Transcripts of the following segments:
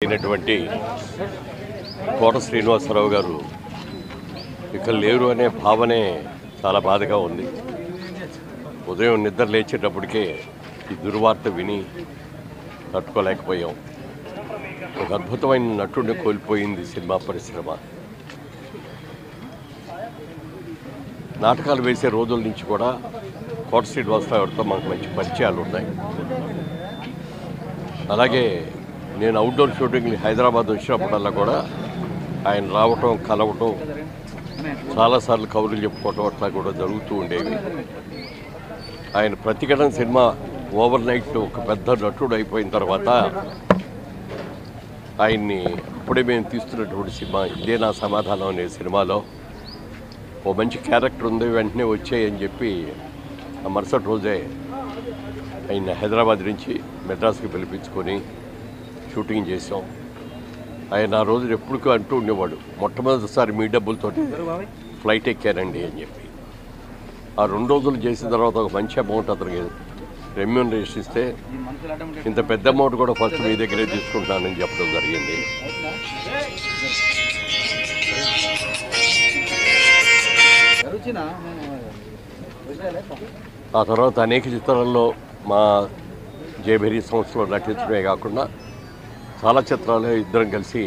అయినటువంటి కోట శ్రీనివాసరావు గారు ఇక్కడ లేరు అనే భావనే చాలా బాధగా ఉంది. ఉదయం నిద్ర లేచేటప్పటికే ఈ దుర్వార్త విని తట్టుకోలేకపోయాం. ఒక అద్భుతమైన నటుడిని కోల్పోయింది సినిమా పరిశ్రమ. నాటకాలు వేసే రోజుల నుంచి కూడా కోట శ్రీనివాసరావుతో మాకు మంచి పరిచయాలు ఉన్నాయి. అలాగే నేను అవుట్డోర్ షూటింగ్ని హైదరాబాద్ వచ్చినప్పుడల్లా కూడా ఆయన రావటం, కలవటం, చాలాసార్లు కబుర్లు చెప్పుకోవటం అట్లా కూడా జరుగుతూ ఉండేవి. ఆయన ప్రతిఘటన సినిమా ఓవర్ నైట్ ఒక పెద్ద నటుడు అయిపోయిన తర్వాత ఆయన్ని అప్పుడే మేము తీస్తున్నటువంటి సినిమా ఇదే నా సమాధానం అనే సినిమాలో ఓ మంచి క్యారెక్టర్ ఉంది, వెంటనే వచ్చాయని చెప్పి ఆ మరుసటి రోజే ఆయన హైదరాబాద్ నుంచి మెడ్రాస్కి పిలిపించుకొని షూటింగ్ చేసాం. ఆయన ఆ రోజు ఎప్పటికీ అంటూ ఉండేవాడు, మొట్టమొదటిసారి మీ డబ్బులతో ఫ్లైట్ ఎక్కారండి అని చెప్పి. ఆ 2 రోజులు చేసిన తర్వాత ఒక మంచి అమౌంట్ అతనికి రెమ్యూనరేషన్ ఇస్తే, ఇంత పెద్ద అమౌంట్ కూడా ఫస్ట్ మీ దగ్గరే తీసుకుంటానని చెప్పడం జరిగింది. ఆ తర్వాత అనేక చిత్రాల్లో మా జేబెరీ సంస్థలో నటించడమే కాకుండా చాలా చిత్రాలు ఇద్దరం కలిసి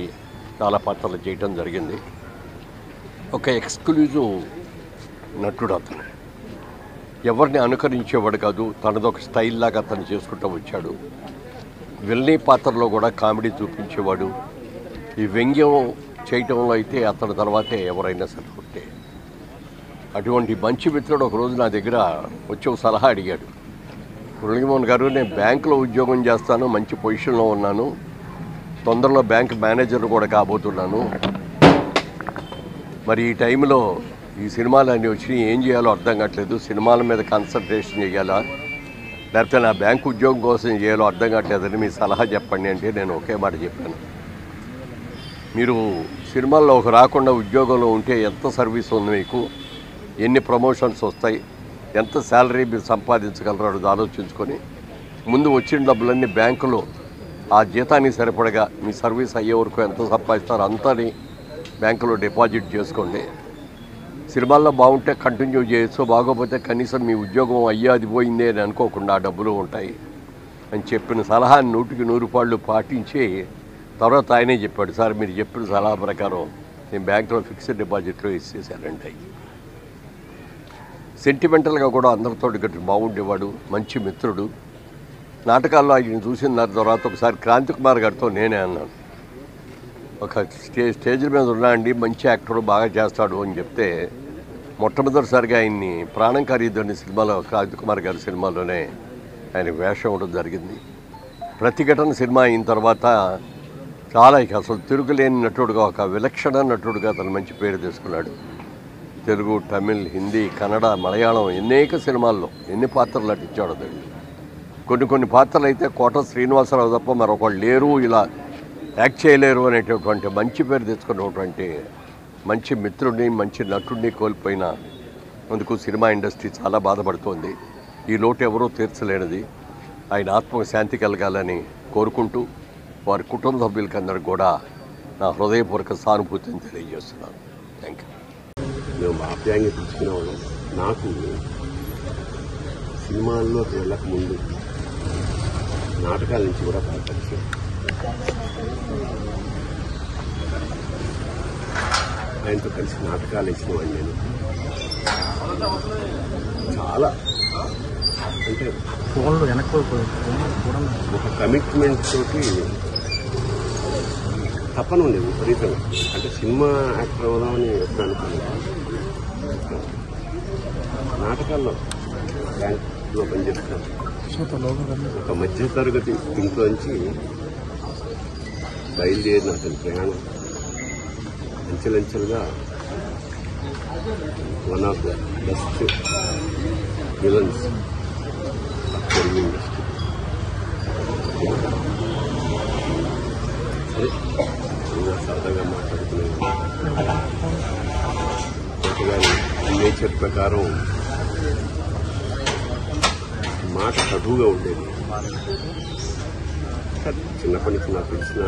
చాలా పాత్రలు చేయటం జరిగింది. ఒక ఎక్స్క్లూజివ్ నటుడు అతను, ఎవరిని అనుకరించేవాడు కాదు, తనదొక స్టైల్ లాగా అతను చేసుకుంటూ వచ్చాడు. విల్నీ పాత్రలో కూడా కామెడీ చూపించేవాడు. ఈ వ్యంగ్యం చేయటంలో అయితే అతని తర్వాతే ఎవరైనా సరిపోతే. అటువంటి మంచి మిత్రుడు ఒకరోజు నా దగ్గర వచ్చి ఒక సలహా అడిగాడు. మురళీమోహన్ గారు, నేను బ్యాంకులో ఉద్యోగం చేస్తాను, మంచి పొజిషన్లో ఉన్నాను, తొందరలో బ్యాంక్ మేనేజర్ కూడా కాబోతున్నాను, మరి ఈ టైంలో ఈ సినిమాలు అన్నీ వచ్చి ఏం చేయాలో అర్థం కావట్లేదు, సినిమాల మీద కాన్సన్ట్రేషన్ చేయాలా లేకపోతే నా బ్యాంక్ ఉద్యోగం కోసం చేయాలో అర్థం కావట్లేదని మీ సలహా చెప్పండి అంటే నేను ఒకే మాట చెప్పాను. మీరు సినిమాల్లో ఒక రాకుండా ఉద్యోగంలో ఉంటే ఎంత సర్వీస్ ఉంది మీకు, ఎన్ని ప్రమోషన్స్ వస్తాయి, ఎంత శాలరీ మీరు సంపాదించగలరో అది ఆలోచించుకొని ముందు వచ్చిన డబ్బులన్నీ బ్యాంకులో ఆ జీతానికి సరిపడగా మీ సర్వీస్ అయ్యే వరకు ఎంత సంపాదిస్తారో అంతని బ్యాంకులో డిపాజిట్ చేసుకోండి. సినిమాల్లో బాగుంటే కంటిన్యూ చేయొచ్చు, బాగోపోతే కనీసం మీ ఉద్యోగం అయ్యా అది పోయిందే అని అనుకోకుండా ఆ డబ్బులు ఉంటాయి అని చెప్పిన సలహాని 100కి 100 పాళ్ళు పాటించి తర్వాత ఆయనే చెప్పాడు, సార్ మీరు చెప్పిన సలహా ప్రకారం నేను బ్యాంకులో ఫిక్స్డ్ డిపాజిట్లో ఇచ్చేసానండి. సెంటిమెంటల్గా కూడా అందరితో గట్టి బాగుండేవాడు, మంచి మిత్రుడు. నాటకాల్లో ఆయన చూసిన తర్వాత ఒకసారి క్రాంతి కుమార్ గారితో నేనే అన్నాను, ఒక స్టేజ్ మీద ఉన్నా అండి, మంచి యాక్టర్ బాగా చేస్తాడు అని చెప్తే మొట్టమొదటిసారిగా ఆయన్ని ప్రాణం ఖరీదని సినిమాలో క్రాంతి కుమార్ గారి సినిమాలోనే ఆయన వేషం ఉండడం జరిగింది. ప్రతిఘటన సినిమా అయిన తర్వాత చాలా అసలు తిరుగులేని నటుడుగా, ఒక విలక్షణ నటుడుగా తను మంచి పేరు తీసుకున్నాడు. తెలుగు, తమిళ్, హిందీ, కన్నడ, మలయాళం అనేక సినిమాల్లో ఎన్ని పాత్రలు నటించాడో తెలియదు. కొన్ని పాత్రలు అయితే కోట శ్రీనివాసరావు తప్ప మరొకళ్ళు లేరు, ఇలా యాక్ట్ చేయలేరు అనేటటువంటి మంచి పేరు తెచ్చుకున్నటువంటి మంచి మిత్రుడిని, మంచి నటుడిని కోల్పోయిన అందుకు సినిమా ఇండస్ట్రీ చాలా బాధపడుతోంది. ఈ లోటు ఎవరూ తీర్చలేనిది. ఆయన ఆత్మకు శాంతి కలగాలని కోరుకుంటూ వారి కుటుంబ సభ్యులకి అందరికి కూడా నా హృదయపూర్వక సానుభూతిని తెలియజేస్తున్నాను. Thank you. మేము ఆప్యాయంగా తీసుకునేవాళ్ళం. నాకు సినిమాల్లో వెళ్ళకముందు నాటకాల నుంచి కూడా బాగా పరిచయం. ఆయనతో కలిసి నాటకాలు వేసినవాడిని నేను. చాలా అంటే ఒక కమిట్మెంట్ తోటి తప్పన ఉండేది విపరీతంగా. అంటే సినిమా యాక్టర్ అవుదామని ఎప్పుడు అనుకున్నాను. నాటకాల్లో బ్యాంకులో పనిచేస్తాను. ఒక మధ్యతరగతి ఇంట్లోంచి బయలుదేరిన అతని ప్రయాణం అంచెలంచెలుగా one of the best villains Telugu industry. సరే ఇంకా సరదాగా మాట్లాడుకునేది. నేచర్ ప్రకారం మాట కటువుగా ఉండేది. చిన్నప్పటి నుంచి నాకు తెలిసిన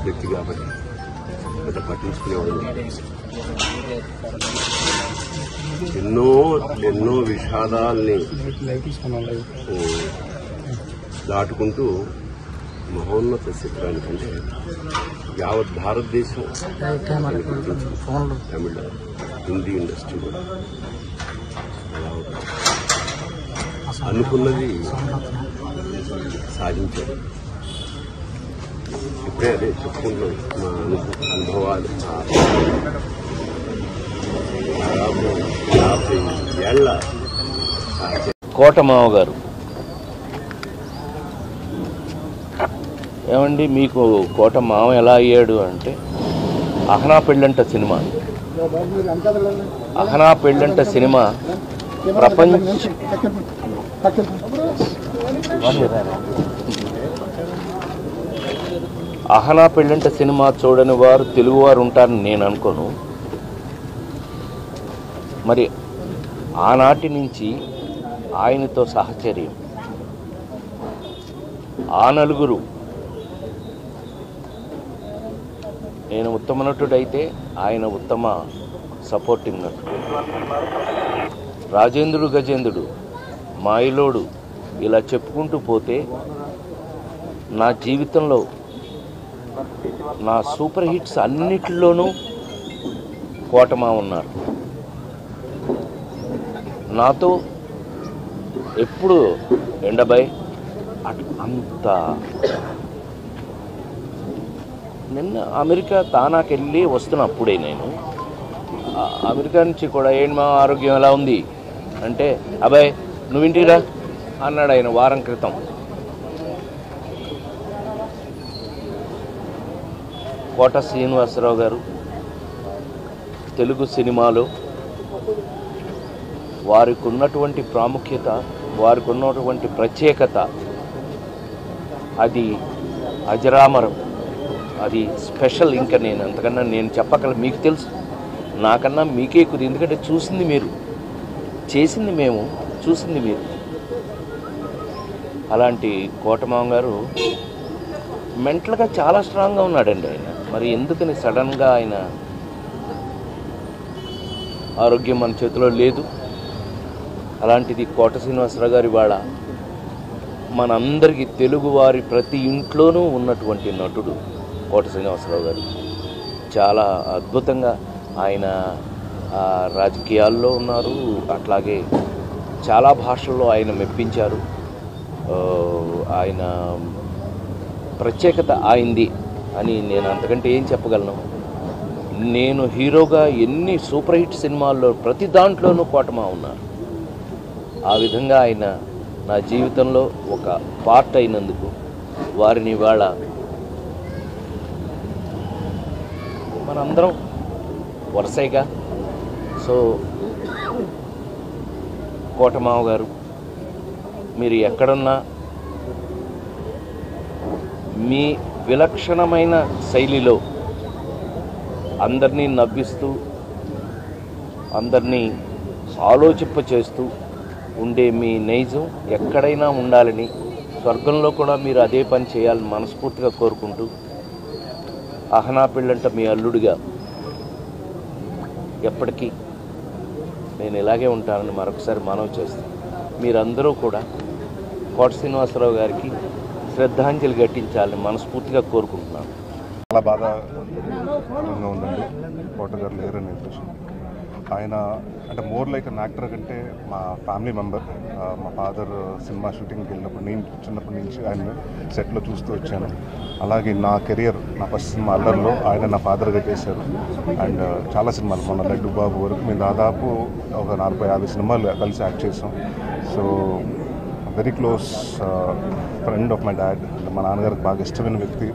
వ్యక్తి కాబట్టి పెద్ద పట్టించుకునేవాడు. ఎన్నో విషాదాల్ని దాటుకుంటూ మహోన్నత శిఖరానికంటే యావత్ భారతదేశం తమిళ హిందీ ఇండస్ట్రీ కూడా అనుకున్నది సాధించారు. ఇప్పుడే అదే చెప్పుకుంటున్నాం, మా అనుభవాలు. దాదాపు 50 ఏళ్ల కోటమావ గారు, ఏమండి మీకు కోటమావ ఎలా అయ్యాడు అంటే, అహనా పెళ్ళంట సినిమా అహనా పెళ్ళంట సినిమా చూడని వారు తెలుగువారు ఉంటారని నేను అనుకోను. మరి ఆనాటి నుంచి ఆయనతో సహచర్యం, ఆ నలుగురు, నేను ఉత్తమ నటుడైతే ఆయన ఉత్తమ సపోర్టింగ్ నటుడు, రాజేంద్రుడు గజేంద్రుడు, మాయిలోడు, ఇలా చెప్పుకుంటూ పోతే నా జీవితంలో నా సూపర్ హిట్స్ అన్నిటిలోనూ కోటమా ఉన్నారు. నాతో ఎప్పుడు ఎండబాయ్ అంత. నిన్న అమెరికా తానాకి వెళ్ళి వస్తున్నప్పుడే నేను అమెరికా నుంచి కూడా ఏంటి మా ఆరోగ్యం ఎలా ఉంది అంటే, అబ్బాయి నువ్వు ఇంటిరా అన్నాడు ఆయన వారం క్రితం. కోట శ్రీనివాసరావు గారు తెలుగు సినిమాలో వారికి ఉన్నటువంటి ప్రాముఖ్యత, వారికి ఉన్నటువంటి ప్రత్యేకత అది అజరామరం, అది స్పెషల్. ఇంకా నేను అంతకన్నా నేను చెప్పగల, మీకు తెలుసు, నాకన్నా మీకే ఎక్కువ, ఎందుకంటే చూసింది మీరు, చేసింది మేము, చూసింది మీరు. అలాంటి కోటమావ గారు మెంటల్గా చాలా స్ట్రాంగ్గా ఉన్నాడండి ఆయన. మరి ఎందుకని సడన్గా ఆయన ఆరోగ్యం మన చేతిలో లేదు. అలాంటిది కోట శ్రీనివాసరావు గారి వాళ్ళ మనందరికీ తెలుగువారి ప్రతి ఇంట్లోనూ ఉన్నటువంటి నటుడు కోట శ్రీనివాసరావు గారు. చాలా అద్భుతంగా ఆయన రాజకీయాల్లో ఉన్నారు, అట్లాగే చాలా భాషల్లో ఆయన మెప్పించారు. ఆయన ప్రత్యేకత ఆయింది అని నేను అంతకంటే ఏం చెప్పగలను. నేను హీరోగా ఎన్ని సూపర్ హిట్ సినిమాల్లో ప్రతి దాంట్లోనూ కోటమా ఉన్నారు. ఆ విధంగా ఆయన నా జీవితంలో ఒక పార్ట్ అయినందుకు వారిని ఇవాళ మనందరం వరుసగా. సో కోటమావ గారు, మీరు ఎక్కడున్నా మీ విలక్షణమైన శైలిలో అందరినీ నవ్విస్తూ, అందరినీ ఆలోచింపచేస్తూ ఉండే మీ నైజం ఎక్కడైనా ఉండాలని, స్వర్గంలో కూడా మీరు అదే పని చేయాలని మనస్ఫూర్తిగా కోరుకుంటూ, అహనా పెళ్ళంట మీ అల్లుడిగా ఎప్పటికీ నేను ఇలాగే ఉంటానని మరొకసారి మనవి చేస్తాను. మీరందరూ కూడా కోట శ్రీనివాసరావు గారికి శ్రద్ధాంజలి ఘటించాలని మనస్ఫూర్తిగా కోరుకుంటున్నాను. చాలా బాగా ఉందండి కోట గారు లేరని ఉద్దేశం. ఆయన అంటే మోర్ లైక్ అన్ యాక్టర్ కంటే మా ఫ్యామిలీ మెంబర్. మా ఫాదర్ సినిమా షూటింగ్కి వెళ్ళినప్పుడు నేను చిన్నప్పటి నుంచి ఆయన సెట్లో చూస్తూ వచ్చాను. అలాగే నా కెరియర్, నా ఫస్ట్ సినిమా అల్లర్లో ఆయన నా ఫాదర్గా చేశారు. అండ్ చాలా సినిమాలు, మొన్న లడ్డు బాబు వరకు మేము దాదాపు ఒక 40-50 సినిమాలు కలిసి యాక్ట్ చేసాం. So very close friend of my dad. మా నాన్నగారికి బాగా ఇష్టమైన వ్యక్తి.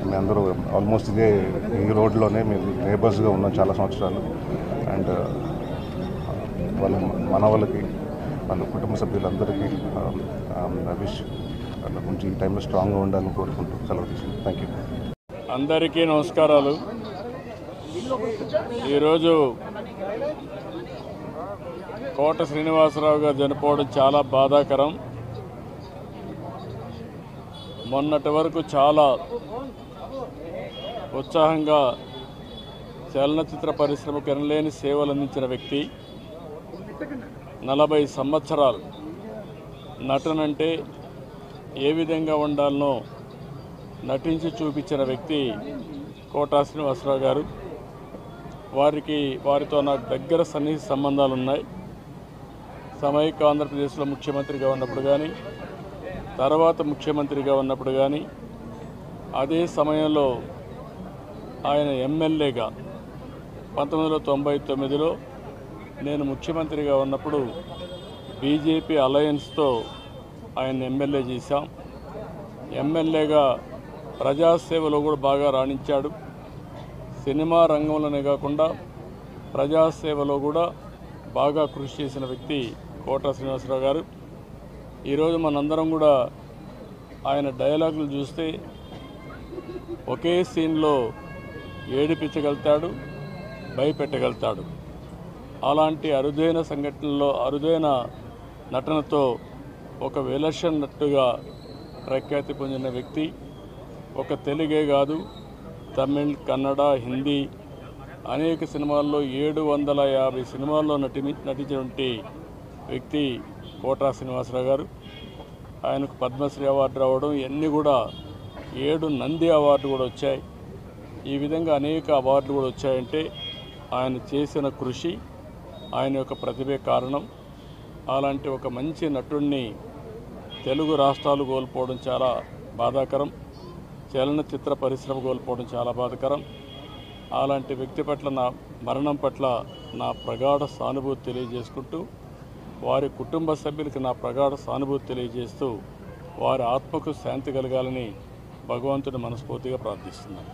మేము అందరూ ఆల్మోస్ట్ ఈ రోడ్లోనే మేము నేబర్స్గా ఉన్నాం చాలా సంవత్సరాలు. అండ్ వాళ్ళ మనవాళ్ళకి, వాళ్ళ కుటుంబ సభ్యులందరికీ విష్ వాళ్ళ కొంచెం ఈ టైంలో స్ట్రాంగ్గా ఉండాలని కోరుకుంటూ సెలవు తీసుకుంటాం. Thank you. అందరికీ నమస్కారాలు. ఈరోజు కోట శ్రీనివాసరావు గారు చనిపోవడం చాలా బాధాకరం. మొన్నటి వరకు చాలా ఉత్సాహంగా చలనచిత్ర పరిశ్రమకు ఎనలేని సేవలు అందించిన వ్యక్తి. 40 సంవత్సరాలు నటనంటే ఏ విధంగా ఉండాలనో నటించి చూపించిన వ్యక్తి కోటా శ్రీనివాసరావు గారు. వారితో నాకు దగ్గర సన్నిహిత సంబంధాలు ఉన్నాయి. సమైక్య ఆంధ్రప్రదేశ్లో ముఖ్యమంత్రిగా ఉన్నప్పుడు కానీ, తర్వాత ముఖ్యమంత్రిగా ఉన్నప్పుడు కానీ, అదే సమయంలో ఆయన ఎమ్మెల్యేగా 1999లో నేను ముఖ్యమంత్రిగా ఉన్నప్పుడు బీజేపీ అలయన్స్తో ఆయన ఎమ్మెల్యే చేశాం. ఎమ్మెల్యేగా ప్రజాసేవలో కూడా బాగా రాణించాడు. సినిమా రంగంలోనే కాకుండా ప్రజాసేవలో కూడా బాగా కృషి చేసిన వ్యక్తి కోటా శ్రీనివాసరావు గారు. ఈరోజు మనందరం కూడా ఆయన డైలాగులు చూస్తే ఒకే సీన్లో ఏడిపించగలుగుతాడు, భయపెట్టగలుగుతాడు. అలాంటి అరుదైన సంఘటనలో అరుదైన నటనతో ఒక విలక్షణ నటుగా ప్రఖ్యాతి పొందిన వ్యక్తి. ఒక తెలుగే కాదు, తమిళ్, కన్నడ, హిందీ అనేక సినిమాల్లో 750 సినిమాల్లో నటించినటువంటి వ్యక్తి కోటా శ్రీనివాసరావు గారు. ఆయనకు పద్మశ్రీ అవార్డు రావడం, ఇవన్నీ కూడా 7 నంది అవార్డు కూడా వచ్చాయి. ఈ విధంగా అనేక అవార్డులు కూడా వచ్చాయంటే ఆయన చేసిన కృషి, ఆయన యొక్క ప్రతిభే కారణం. అలాంటి ఒక మంచి నటుడిని తెలుగు రాష్ట్రాలు కోల్పోవడం చాలా బాధాకరం. చలనచిత్ర పరిశ్రమ కోల్పోవడం చాలా బాధాకరం. అలాంటి వ్యక్తి పట్ల నా మరణం పట్ల నా ప్రగాఢ సానుభూతి తెలియజేసుకుంటూ, వారి కుటుంబ సభ్యులకు నా ప్రగాఢ సానుభూతి తెలియజేస్తూ, వారి ఆత్మకు శాంతి కలగాలని భగవంతుని మనస్ఫూర్తిగా ప్రార్థిస్తున్నాను.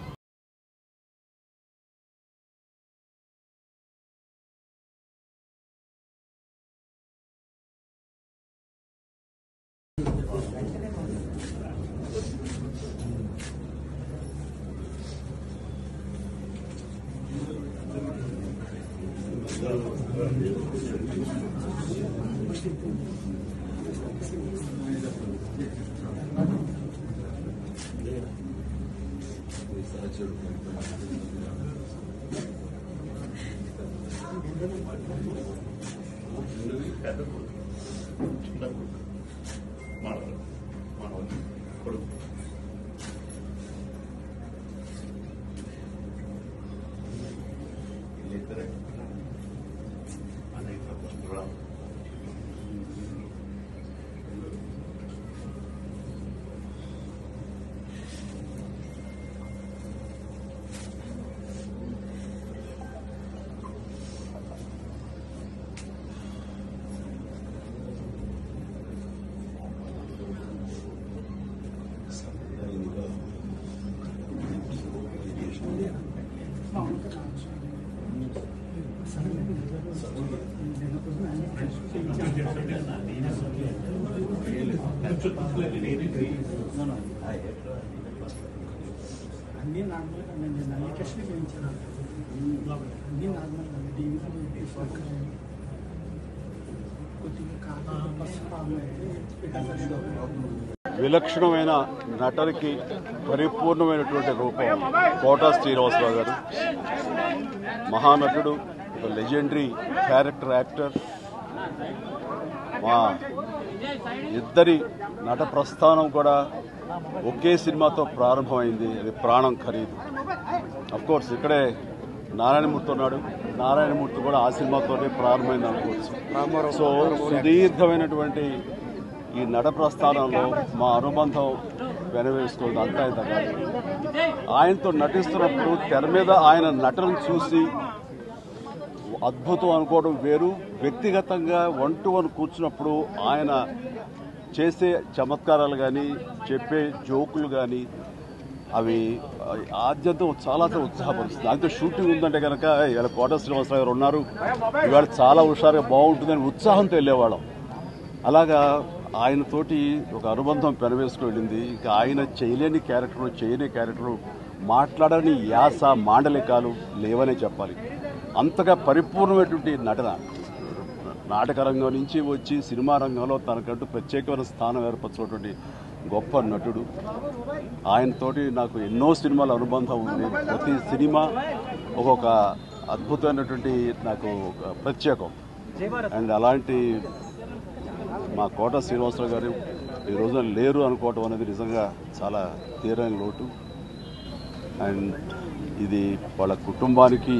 అన్నీ నార్మల్గా నేను అప్లికేషన్ వేయించాను. అన్నీ నార్మల్గా టీవీలో విలక్షణమైన నటనకి పరిపూర్ణమైనటువంటి రూపం కోటా శ్రీనివాసరావు గారు. మహానటుడు, ఒక లెజెండరీ క్యారెక్టర్ యాక్టర్. మా ఇద్దరి నట ప్రస్థానం కూడా ఒకే సినిమాతో ప్రారంభమైంది. అది ప్రాణం ఖరీదు. అఫ్కోర్స్ ఇక్కడే నారాయణమూర్తి ఉన్నాడు. నారాయణమూర్తి కూడా ఆ సినిమాతోనే ప్రారంభమైంది అనుకోవచ్చు. సో సుదీర్ఘమైనటువంటి ఈ నట ప్రస్థానంలో మా అనుబంధం వెనవేసుకోవడం అంతా ఇంత కాదు. ఆయనతో నటిస్తున్నప్పుడు తెర మీద ఆయన నటనను చూసి అద్భుతం అనుకోవడం వేరు. వ్యక్తిగతంగా 1-to-1 కూర్చున్నప్పుడు ఆయన చేసే చమత్కారాలు కానీ, చెప్పే జోకులు కానీ, అవి ఆద్యంతం చాలా ఉత్సాహపరుస్తుంది. దాంతో షూటింగ్ ఉందంటే కనుక ఇలా కోటా శ్రీనివాసరావు గారు ఉన్నారు, ఇవాళ చాలా హుషారుగా బాగుంటుందని ఉత్సాహంతో వెళ్ళేవాళ్ళం. అలాగా ఆయనతోటి ఒక అనుబంధం పెనవేసుకు వెళ్ళింది. ఇంకా ఆయన చేయలేని క్యారెక్టరు, చేయని క్యారెక్టరు, మాట్లాడని యాస, మాండలికాలు లేవనే చెప్పాలి. అంతగా పరిపూర్ణమైనటువంటి నటన. నాటక రంగం నుంచి వచ్చి సినిమా రంగంలో తనకంటూ ప్రత్యేకమైన స్థానం ఏర్పరచుకున్నటువంటి గొప్ప నటుడు. ఆయనతోటి నాకు ఎన్నో సినిమాల అనుబంధం ఉంది. ప్రతి సినిమా ఒక్కొక్క అద్భుతమైనటువంటి నాకు ఒక ప్రత్యేకం. అండ్ అలాంటి మా కోట శ్రీనివాసరావు గారు ఈ రోజున లేరు అనుకోవటం అనేది నిజంగా చాలా తీరని లోటు. అండ్ ఇది వాళ్ళ కుటుంబానికి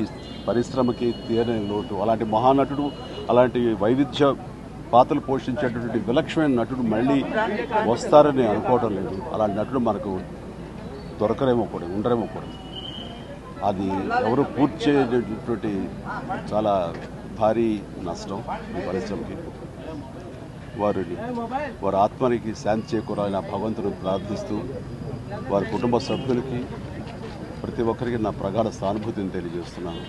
పరిశ్రమకి తీరని లోటు. అలాంటి మహానటుడు, అలాంటి వైవిధ్య పాత్రలు పోషించేటటువంటి విలక్షణమైన నటుడు మళ్ళీ వస్తారని అనుకోవటం లేదు. అలాంటి నటుడు మనకు దొరకరేమో కూడా, ఉండరేమో కూడా. అది ఎవరు పూర్తి చేయటువంటి చాలా భారీ నష్టం ఈ పరిశ్రమకి. వారి ఆత్మనికి శాంతి చేకూరాలని భగవంతుడు ప్రార్థిస్తూ వారి కుటుంబ సభ్యులకి ప్రతి ఒక్కరికి నా ప్రగాఢ సానుభూతిని తెలియజేస్తున్నాను.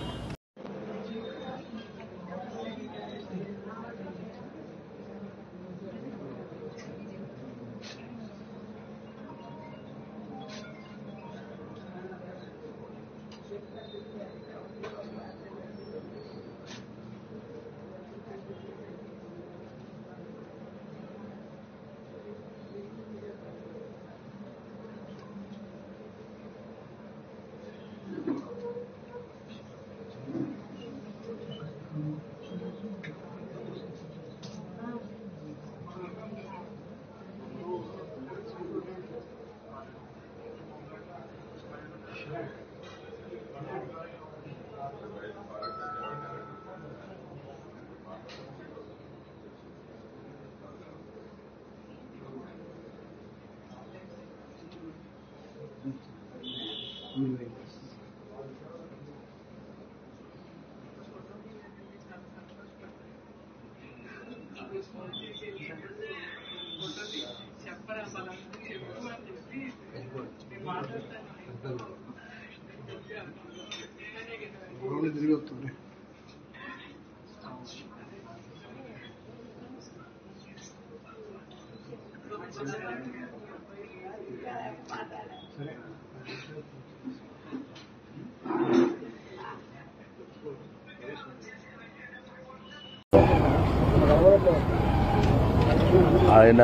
ఆయన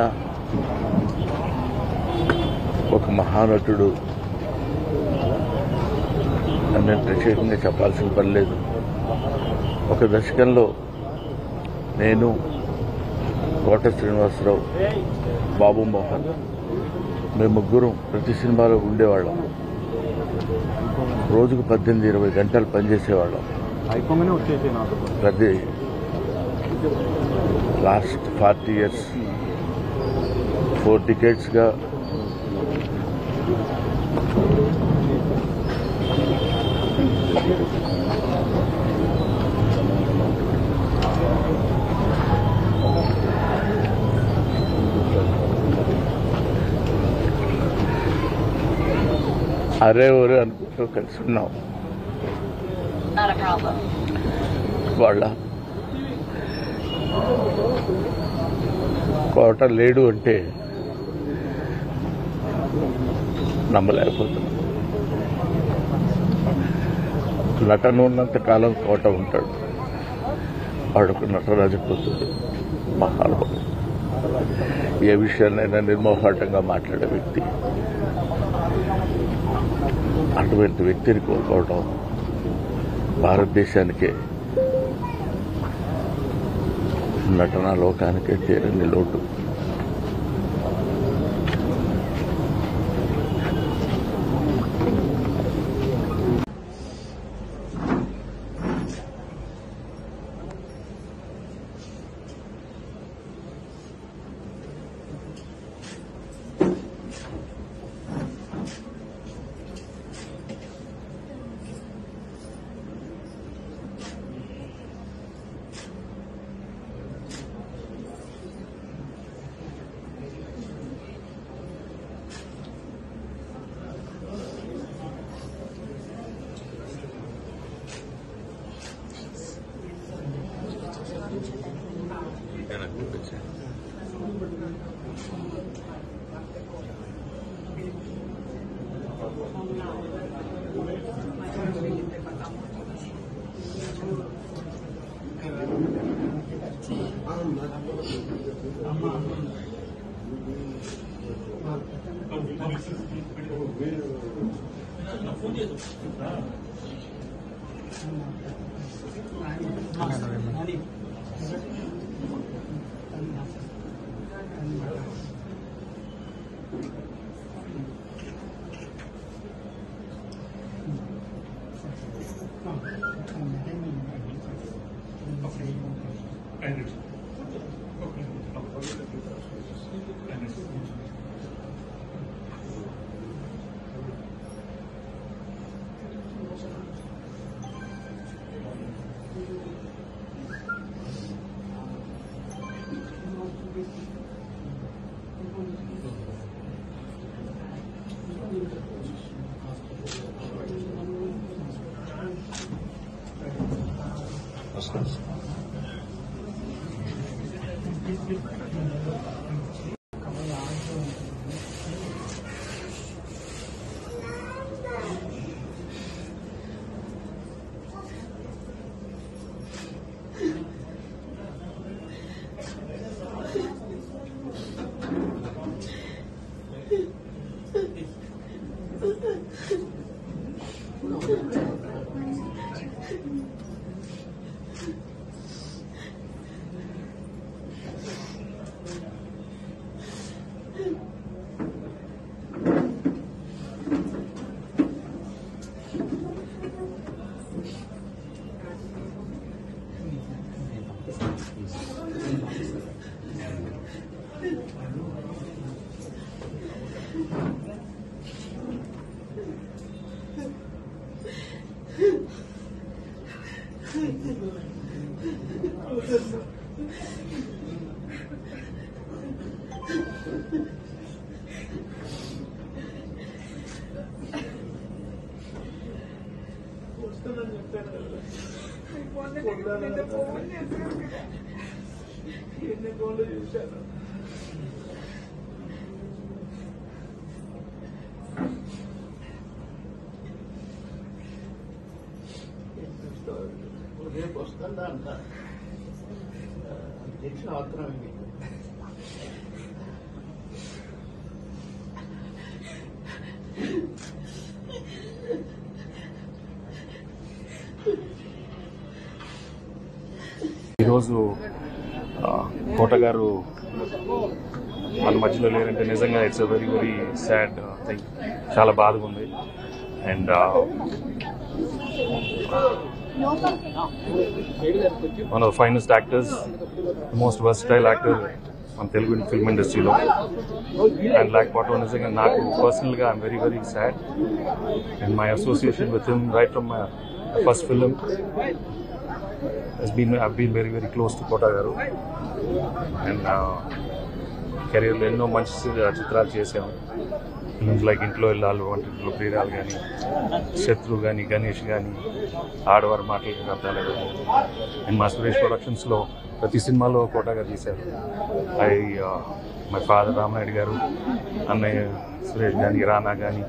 ఒక మహానటుడు అని ప్రత్యేకంగా చెప్పాల్సిన పని లేదు. ఒక దశకంలో నేను, కోట శ్రీనివాసరావు, బాబు మోహన్ మేము ముగ్గురం ప్రతి సినిమాలో ఉండేవాళ్ళం. రోజుకు 18-20 గంటలు పనిచేసేవాళ్ళం. ప్రతి లాస్ట్ 40 years 4 decades-గా అరే ఒరే అనుకుంటూ కలిసి ఉన్నాం. వాళ్ళ కోట లేడు అంటే నమ్మలేకపోతున్నాం. నటన ఉన్నంత కాలం కోట ఉంటాడు. వాడొక నటరాజపోతుంది, మహానుభావుడు. ఏ విషయాన్నైనా నిర్మోహాటంగా మాట్లాడే వ్యక్తి. అటువంటి వ్యక్తిని కోల్పోవడం భారతదేశానికే, నటనా లోకానికే తీరని లోటు. రేపు వస్తుందా అంట అధ్యక్షుడు ఆత్రం ఇది. ఈరోజు కోట గారు మన మధ్యలో లేరంటే నిజంగా it's a very very sad thing. చాలా బాధగా ఉంది. And one of the finest actors, most versatile actor మన తెలుగు ఫిల్మ్ ఇండస్ట్రీలో. అండ్ లేకపోవడం నిజంగా నాకు పర్సనల్గా I'm very very sad. And my association with him right from my first film I've been very very close to కోట గారు. And కెరీర్లో ఎన్నో మంచి చిత్రాలు చేసాము. ఫిల్మ్స్ లైక్ ఇంట్లో ఇల్లాలు, వంటింట్లో ప్రియురాలు కానీ, శత్రు కానీ, గణేష్ కానీ, ఆడవారి మాటలు అర్థాలు కానీ. అండ్ మా సురేష్ ప్రొడక్షన్స్లో ప్రతి సినిమాలో కోట గారు తీశారు. మై ఫాదర్ రామనాయుడు గారు, అన్నయ్య సురేష్ కానీ, రానా కానీ,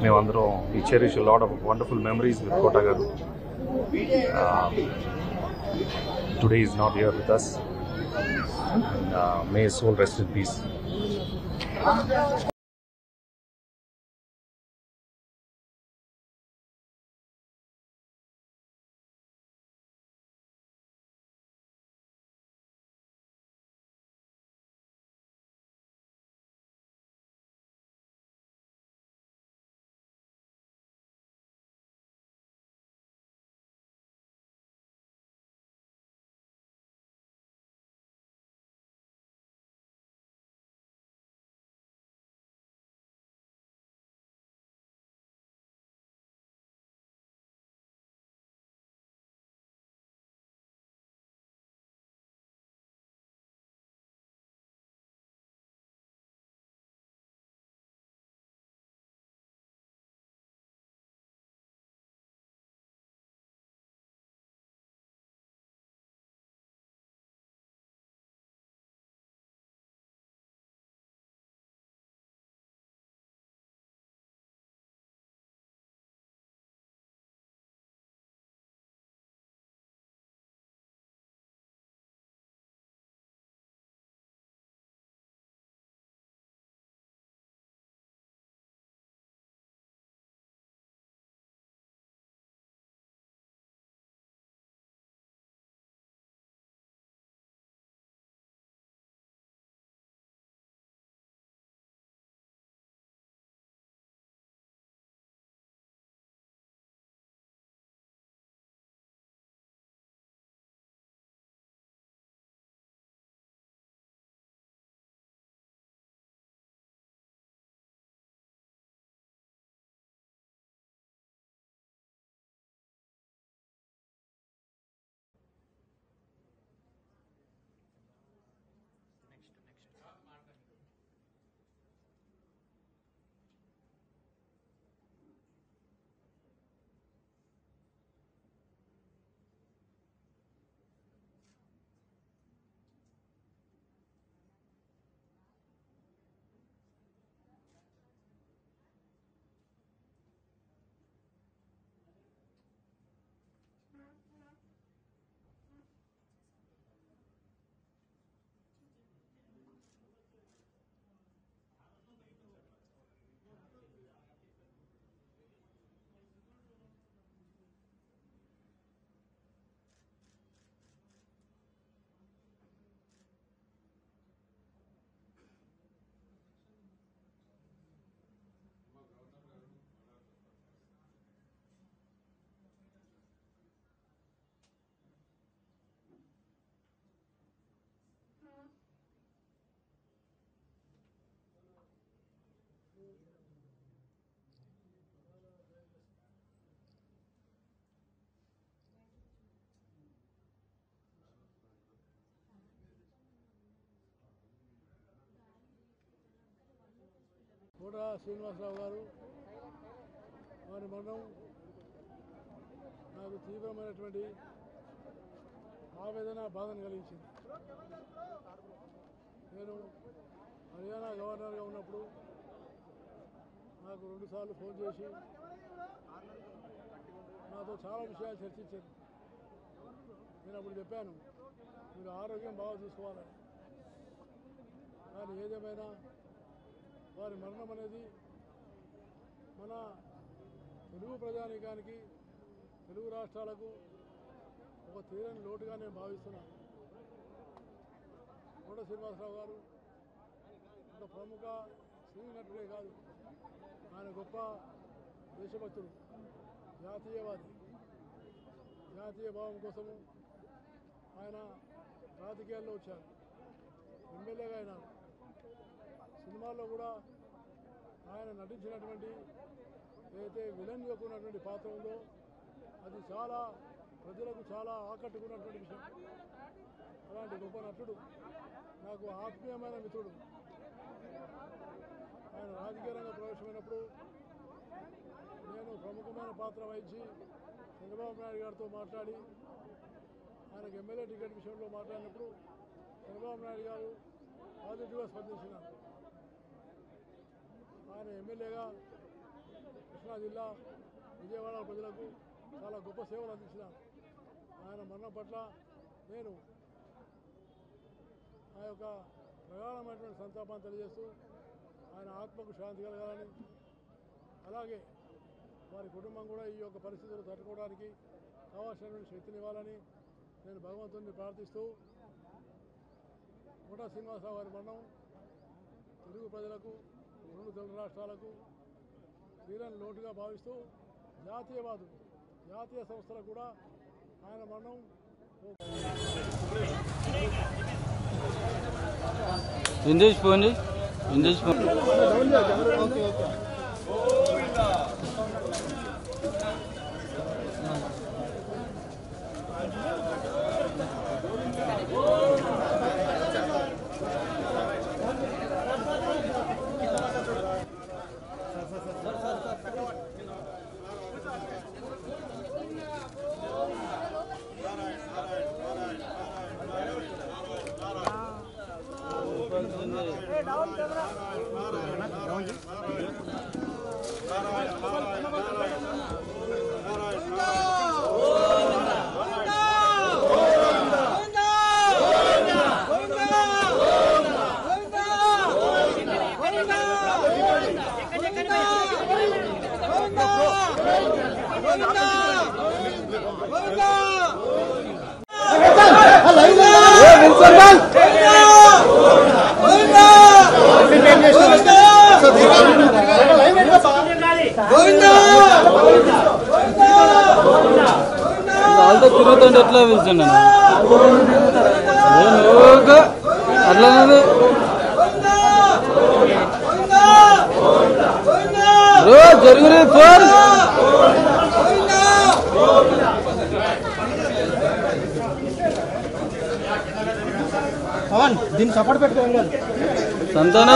మేమందరం ఈ cherish lot of wonderful memories with Kota garu. Today is not here with us, and may his soul rest in peace. కోట శ్రీనివాసరావు గారు వారి మరణం నాకు తీవ్రమైనటువంటి ఆవేదన బాధను కలిగించింది. నేను హర్యానా గవర్నర్గా ఉన్నప్పుడు నాకు 2 సార్లు ఫోన్ చేసి నాతో చాలా విషయాలు చర్చించారు. నేను అప్పుడు చెప్పాను, మీరు ఆరోగ్యం బాగా చూసుకోవాలని. కానీ ఏదేమైనా వారి మరణం అనేది మన తెలుగు ప్రజానీకానికి, తెలుగు రాష్ట్రాలకు ఒక తీరని లోటుగా నేను భావిస్తున్నాను. కోట శ్రీనివాసరావు గారు ఒక ప్రముఖ సినీ నటుడే కాదు, ఆయన గొప్ప దేశభక్తుడు, జాతీయవాది. జాతీయ భావం కోసము ఆయన రాజకీయాల్లో వచ్చారు, ఎమ్మెల్యేగా అయినారు. సినిమాల్లో కూడా ఆయన నటించినటువంటి ఏదైతే విలన్ యొక్క ఉన్నటువంటి పాత్ర ఉందో అది చాలా ప్రజలకు చాలా ఆకట్టుకున్నటువంటి విషయం. అలాంటి గొప్ప నటుడు, నాకు ఆత్మీయమైన మిత్రుడు. ఆయన రాజకీయ రంగ ప్రవేశమైనప్పుడు నేను ప్రముఖమైన పాత్ర వహించి చంద్రబాబు నాయుడు గారితో మాట్లాడి ఆయనకు ఎమ్మెల్యే టికెట్ విషయంలో మాట్లాడినప్పుడు చంద్రబాబు నాయుడు గారు పాజిటివ్గా స్పందించినారు. ఆయన ఎమ్మెల్యేగా కృష్ణా జిల్లా విజయవాడ ప్రజలకు చాలా గొప్ప సేవలు అందించినారు. ఆయన మరణం పట్ల నేను ఆ యొక్క ప్రగాఢమైనటువంటి సంతాపాన్ని తెలియజేస్తూ ఆయన ఆత్మకు శాంతి కలగాలని, అలాగే వారి కుటుంబం కూడా ఈ యొక్క పరిస్థితులు తట్టుకోవడానికి కావాల్సినటువంటి శక్తినివ్వాలని నేను భగవంతుడిని ప్రార్థిస్తూ కోట శ్రీనివాసరావు గారి మరణం తెలుగు ప్రజలకు, 2 తెలుగు రాష్ట్రాలకు తీరని లోటుగా భావిస్తూ జాతీయవాదులు, జాతీయ సంస్థలకు కూడా ఆయన మరణం విందేజ్ పోండి, విందేజ్ పోండి. వాళ్ళతో తిరుగుతుంటే ఎట్లా పిలుచుండే అట్లానే జరుగురే ఫోన్ పవన్ దీన్ని సపోర్ట్ పెట్టుకోవాలి సంతాన